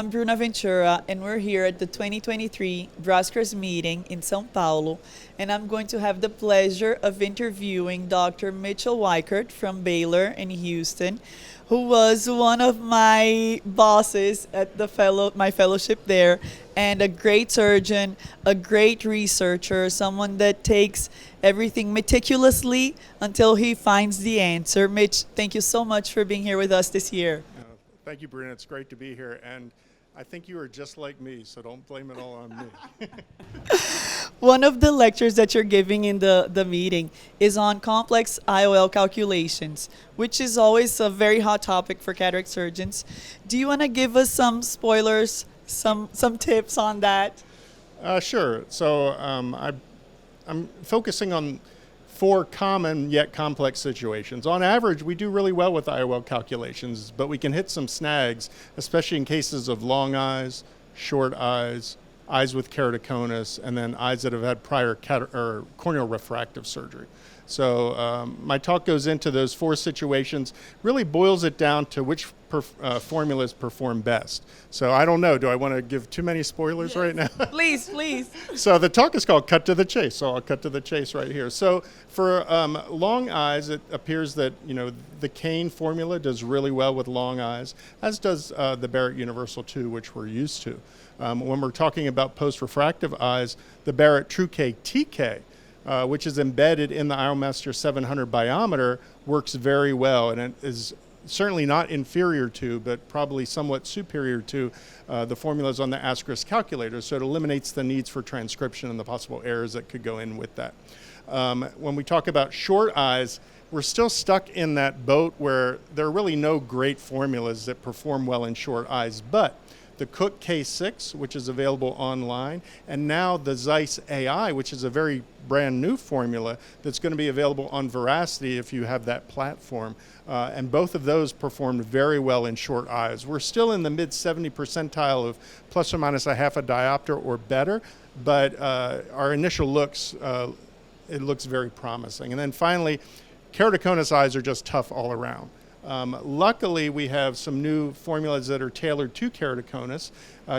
I'm Bruna Ventura, and we're here at the 2023 BRASCRS meeting in São Paulo, and I'm going to have the pleasure of interviewing Dr. Mitchell Weikert from Baylor in Houston, who was one of my bosses at my fellowship there, and a great surgeon, a great researcher, someone that takes everything meticulously until he finds the answer. Mitch, thank you so much for being here with us this year. Thank you, Bruna. It's great to be here. And I think you are just like me, so don't blame it all on me. One of the lectures that you're giving in the meeting is on complex IOL calculations, which is always a very hot topic for cataract surgeons. Do you want to give us some spoilers, some tips on that? Sure. So I'm focusing on 4 common yet complex situations. On average, we do really well with IOL calculations, but we can hit some snags, especially in cases of long eyes, short eyes, eyes with keratoconus, and then eyes that have had prior corneal refractive surgery. So my talk goes into those 4 situations, really boils it down to which formulas perform best. So I don't know, do I want to give too many spoilers right now? Please. So the talk is called Cut to the Chase, so I'll cut to the chase right here. So for long eyes, it appears that the Kane formula does really well with long eyes, as does the Barrett Universal 2, which we're used to. When we're talking about post-refractive eyes, the Barrett TrueK TK, which is embedded in the IOLmaster 700 biometer, works very well, and it is certainly not inferior to, but probably somewhat superior to the formulas on the BRASCRS calculator, so it eliminates the needs for transcription and the possible errors that could go in with that. When we talk about short eyes, we're still stuck in that boat where there are really no great formulas that perform well in short eyes, but the Cook K6, which is available online, and now the Zeiss AI, which is a very brand new formula that's going to be available on Veracity if you have that platform. And both of those performed very well in short eyes. We're still in the mid 70 percentile of plus or minus a half a diopter or better, but our initial looks, it looks very promising. And then finally, keratoconus eyes are just tough all around. Luckily, we have some new formulas that are tailored to keratoconus.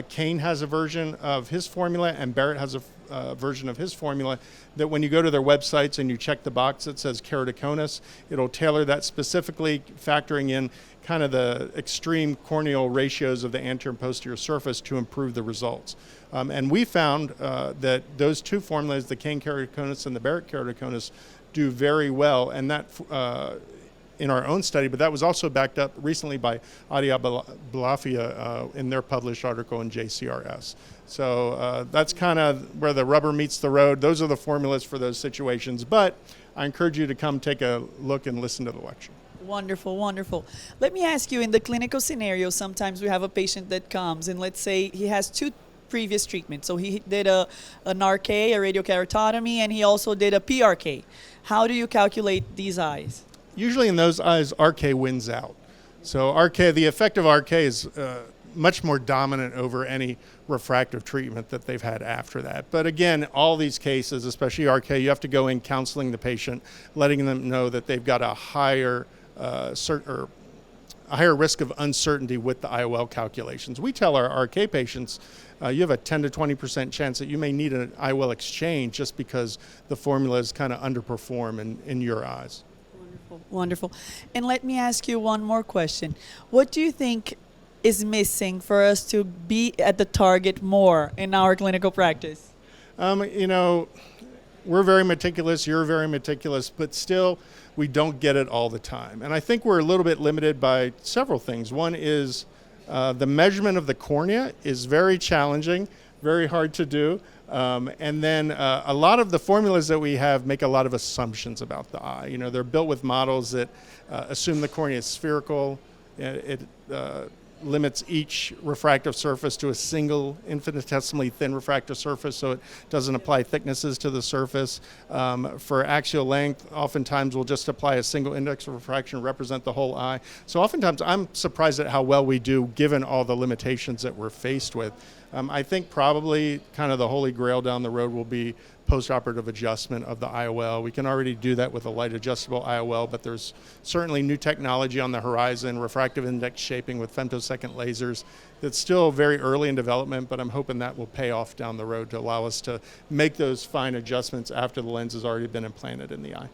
Kane has a version of his formula, and Barrett has a version of his formula that when you go to their websites and you check the box that says keratoconus, it'll tailor that specifically, factoring in kind of the extreme corneal ratios of the anterior and posterior surface to improve the results. And we found that those 2 formulas, the Kane keratoconus and the Barrett keratoconus, do very well, and that in our own study, but that was also backed up recently by Adia Balafia in their published article in JCRS. So that's kind of where the rubber meets the road. Those are the formulas for those situations, but I encourage you to come take a look and listen to the lecture. Wonderful, wonderful. Let me ask you, in the clinical scenario, sometimes we have a patient that comes and let's say he has 2 previous treatments. So he did an RK, a radiokeratotomy, and he also did a PRK. How do you calculate these eyes? Usually in those eyes, RK wins out. So the effect of RK is much more dominant over any refractive treatment that they've had after that. But again, all these cases, especially RK, you have to go in counseling the patient, letting them know that they've got a higher risk of uncertainty with the IOL calculations. We tell our RK patients, you have a 10 to 20% chance that you may need an IOL exchange just because the formulas kind of underperform in your eyes. Wonderful. And let me ask you one more question. What do you think is missing for us to be at the target more in our clinical practice? We're very meticulous, you're very meticulous, but still we don't get it all the time. And I think we're a little bit limited by several things. One is the measurement of the cornea is very challenging, very hard to do. And then a lot of the formulas that we have make a lot of assumptions about the eye. They're built with models that assume the cornea is spherical. It limits each refractive surface to a single infinitesimally thin refractive surface, so it doesn't apply thicknesses to the surface. For axial length, oftentimes we'll just apply a single index of refraction to represent the whole eye. So oftentimes I'm surprised at how well we do given all the limitations that we're faced with. I think probably kind of the holy grail down the road will be postoperative adjustment of the IOL. We can already do that with a light adjustable IOL, but there's certainly new technology on the horizon, refractive index shaping with femtosecond lasers. That's still very early in development, but I'm hoping that will pay off down the road to allow us to make those fine adjustments after the lens has already been implanted in the eye.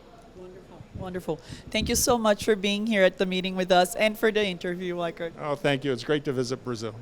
Wonderful. Thank you so much for being here at the meeting with us and for the interview, Weikert. Oh, thank you. It's great to visit Brazil.